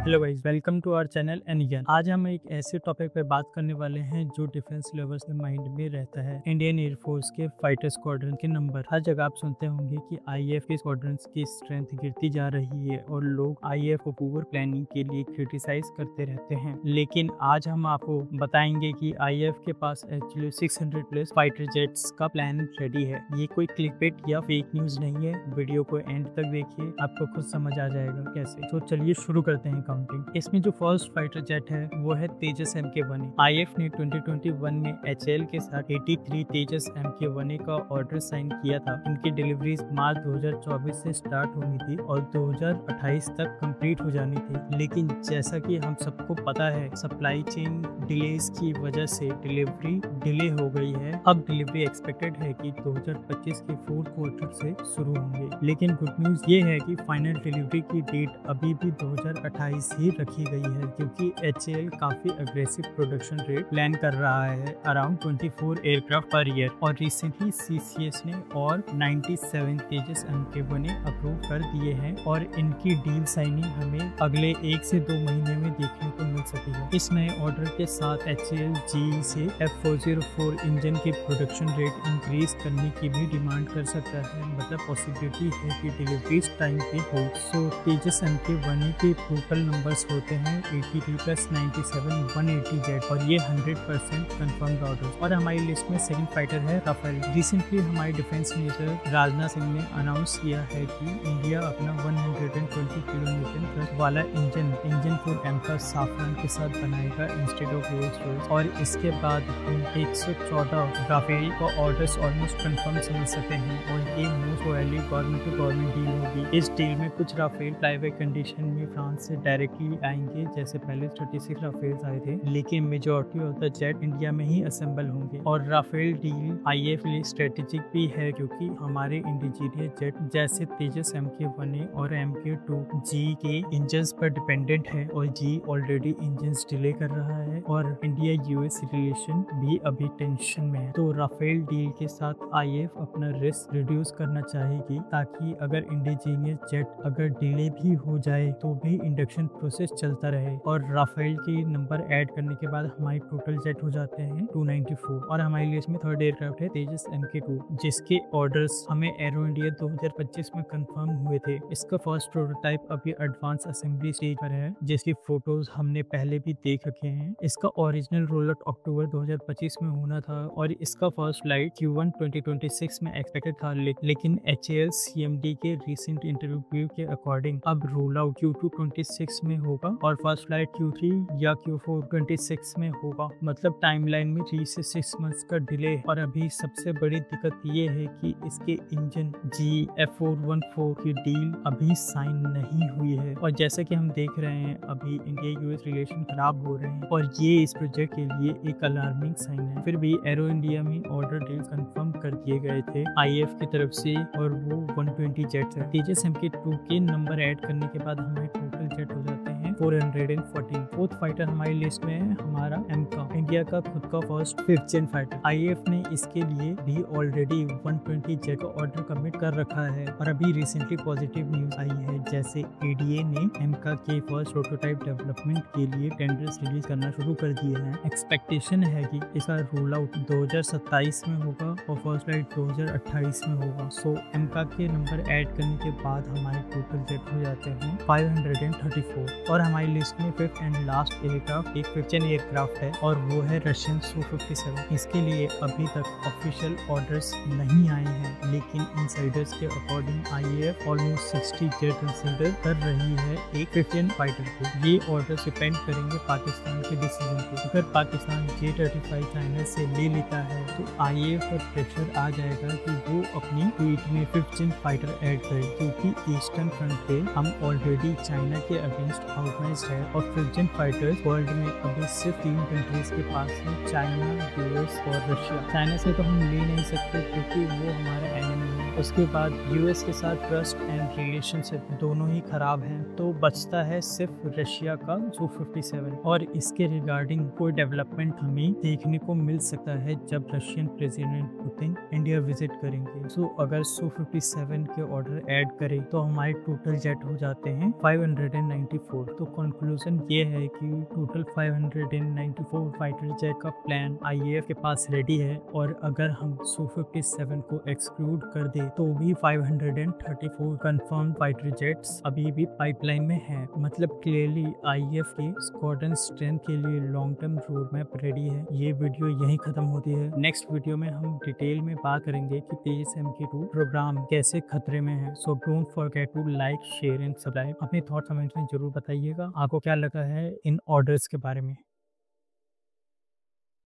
Hello guys, welcome to our channel एनिगन। आज हम एक ऐसे टॉपिक पे बात करने वाले हैं जो डिफेंस लवर्स के माइंड में रहता है। इंडियन एयरफोर्स के फाइटर स्क्वाड्रन के नंबर। हर जगह आप सुनते होंगे कि आईएएफ के स्क्वाड्रंस की स्ट्रेंथ गिरती जा रही है और लोग आईएएफ को पुअर प्लानिंग के लिए क्रिटिसाइज करते रहते हैं। लेकिन आज हम आपको बताएंगे कि आईएएफ के पास एक्चुअली 600 प्लस फाइटर जेट्स का प्लान रेडी है। ये कोई क्लिकबेट या फेक न्यूज नहीं है। वीडियो को एंड तक देखिए, आपको खुद समझ आ जाएगा कैसे। तो चलिए शुरू करते हैं। इसमें जो फर्स्ट फाइटर जेट है वो है तेजस MK-1A। आईएएफ ने 2021 में HAL के साथ 83 तेजस MK-1A का ऑर्डर साइन किया था। इनकी डिलीवरीज मार्च 2024 से स्टार्ट होनी थी और 2028 तक कंप्लीट हो जानी थी। लेकिन जैसा कि हम सबको पता है, सप्लाई चेन डिलेज की वजह से डिलीवरी डिले हो गई है। अब डिलीवरी एक्सपेक्टेड है कि 2025 के फोर्थ क्वार्टर से शुरू होंगे। लेकिन गुड न्यूज ये है कि फाइनल डिलीवरी की डेट अभी भी 2028 ही रखी गई है, क्योंकि HAL काफी अग्रेसिव प्रोडक्शन रेट प्लान कर रहा है, अराउंड 24 एयरक्राफ्ट पर ईयर। और रिसेंटली CCS ने और 97 तेजस MK-1A अप्रूव कर दिए हैं और इनकी डील साइनिंग हमें अगले 1 से 2 महीने में देखने को मिल सकी है। इस नए ऑर्डर के साथ HAL GE से F404 इंजन के प्रोडक्शन रेट इंक्रीज करने की भी डिमांड कर सकता है। मतलब पॉसिबिलिटी है कि डिलीवरी टाइम पे हो। सो तेजस MK-1A के टोटल नंबर्स होते हैं 83 + 97 180 जेट और ये 100% कंफर्म्ड ऑर्डर। और हमारी लिस्ट में सेकंड फाइटर है राफेल। रिसेंटली हमारे डिफेंस मिनिस्टर राजनाथ सिंह ने अनाउंस किया है कि इंडिया अपना 120 किलोमीटर वाला इंजन फॉर एमका साफरान के साथ बनाएगा इंस्टेड ऑफ रोल्स रॉयस। और इसके बाद हम 114 राफेल का ऑर्डर्स ऑलमोस्ट कंफर्म समझ सकते हैं और ये most probably government to government deal होगी। इस डील में कुछ राफेल फ्लाईवे कंडीशन में फ्रांस से डायरेक्टली आएंगे, जैसे पहले 36 राफेल आए थे, लेकिन majority of the jet India में ही असेंबल होंगे। और राफेल डील आईएएफ लिए स्ट्रेटेजिक भी है, क्योंकि हमारे इंडिजीनियस जेट जैसे तेजस MK-1A और MK-2 GE के इंजन्स पर डिपेंडेंट है और GE ऑलरेडी इंजन्स डिले कर रहा है और इंडिया US रिलेशन भी अभी टेंशन में है। तो राफेल डील के साथ आईएएफ अपना रिस्क रिड्यूस करना चाहेगी, ताकि अगर इंडिजीनियस जेट अगर डिले भी हो जाए तो भी इंडक्शन प्रोसेस चलता रहे। और राफेल के नंबर ऐड करने के बाद हमारे टोटल जेट हो जाते हैं 294। और हमारी लिस्ट में थर्ड एयरक्राफ्ट है तेजस MK-2, जिसके ऑर्डर्स हमें एरो इंडिया 2025 में कंफर्म हुए थे। इसका फर्स्ट प्रोटोटाइप अभी एडवांस असेंबली स्टेज पर है, जिसकी फोटोज हमने पहले भी देख रखे हैं। इसका ओरिजिनल रोल आउट अक्टूबर 2025 में होना था और इसका फर्स्ट फ्लाइट Q1 2026 में एक्सपेक्टेड था। लेकिन HAL CMD के रिसेंट इंटरव्यू के अकॉर्डिंग अब रोल आउट Q2 26 में होगा और फर्स्ट फ्लाइट Q3 या Q4 26 में होगा। मतलब टाइमलाइन में 3 से 6 मंथ्स का डिले। और अभी सबसे बड़ी दिक्कत ये है कि इसके इंजन GE F414 की डील अभी साइन नहीं हुई है। और जैसा कि हम देख रहे हैं, अभी इंडिया US रिलेशन खराब हो रहे हैं और ये इस प्रोजेक्ट के लिए एक अलार्मिंग साइन है। फिर भी एरो इंडिया में ऑर्डर डील्स कंफर्म कर दिए गए थे आईएएफ की तरफ से और वो 120 जेट्स है। तेजस MK-2 के नंबर ऐड करने के बाद हमारे टोटल जेट हो जाते हैं 414। फोर्थ फाइटर हमारी लिस्ट में है हमारा एमका, इंडिया का खुद का फर्स्ट 5th जेन फाइटर। आईएएफ ने इसके लिए भी ऑलरेडी 120 जेट का ऑर्डर कमिट कर रखा है। और अभी रिसेंटली पॉजिटिव न्यूज आई है, जैसे ADA ने एमका के फर्स्ट प्रोटोटाइप डेवलपमेंट के लिए टेंडर्स रिलीज करना शुरू कर दिए हैं। एक्सपेक्टेशन है कि इसका रोल आउट 2027 में होगा और फर्स्ट फ्लाइट 2028 में होगा। सो एमका के नंबर ऐड करने के बाद हमारे टोटल जेट हो जाते हैं 534। और हमारी लिस्ट में 5th एंड लास्ट एयरक्राफ्ट एक 5th जेन एयरक्राफ्ट है और वो है रशियन Su-57। इसके लिए अभी तक ऑफिशियल ऑर्डर्स नहीं आए हैं, लेकिन इनसाइडर्स के according IAF almost 60 jet consider कर रही है एक 5th जेन फाइटर को। ये ऑर्डर्स डिपेंड करेंगे पाकिस्तान के डिसीजन पे। अगर पाकिस्तान J-35 चाइना से ले लेता है तो आईएएफ पर प्रेशर आ जाएगा कि वो अपनी फ्लीट में 5th जेन फाइटर ऐड करे, क्योंकि ईस्टर्न फ्रंट पे हम ऑलरेडी चाइना के अगेंस्ट ऑर्गेनाइज्ड है। और 5th जेन फाइटर्स वर्ल्ड में अभी सिर्फ 3 कंट्रीज के पास है, चाइना, US और रशिया। चाइना से तो हम ले नहीं सकते क्योंकि वो हमारा एनिमी है। उसके बाद यूएस के साथ ट्रस्ट एंड रिलेशनशिप दोनों ही खराब हैं, तो बचता है सिर्फ रशिया का Su-57 और इसके रिगार्डिंग कोई डेवलपमेंट हमें देखने को मिल सकता है जब Russian president Putin India visit करेंगे। सो अगर Su-57 के ऑर्डर ऐड करें तो हमारे टोटल जेट हो जाते हैं 594। तो कंक्लूजन ये है कि टोटल 594 फाइटर जेट का प्लान आईएएफ के पास रेडी है, और अगर हम Su-57 को एक्सक्लूड कर दे तो भी 534 कंफर्म फाइटर जेट्स अभी भी पाइपलाइन में हैं। मतलब क्लियरली आईएएफ के स्क्वाड्रन स्ट्रेंथ के लिए long term road map ready है। ये वीडियो यहीं खत्म होती है। नेक्स्ट वीडियो में हम डिटेल में बात करेंगे कि तेजस MK2 प्रोग्राम कैसे खतरे में है। So don't forget to like, share and subscribe. अपने थॉट कमेंट में जरूर बताइएगा आपको क्या लगा है इन ऑर्डर्स के बारे में।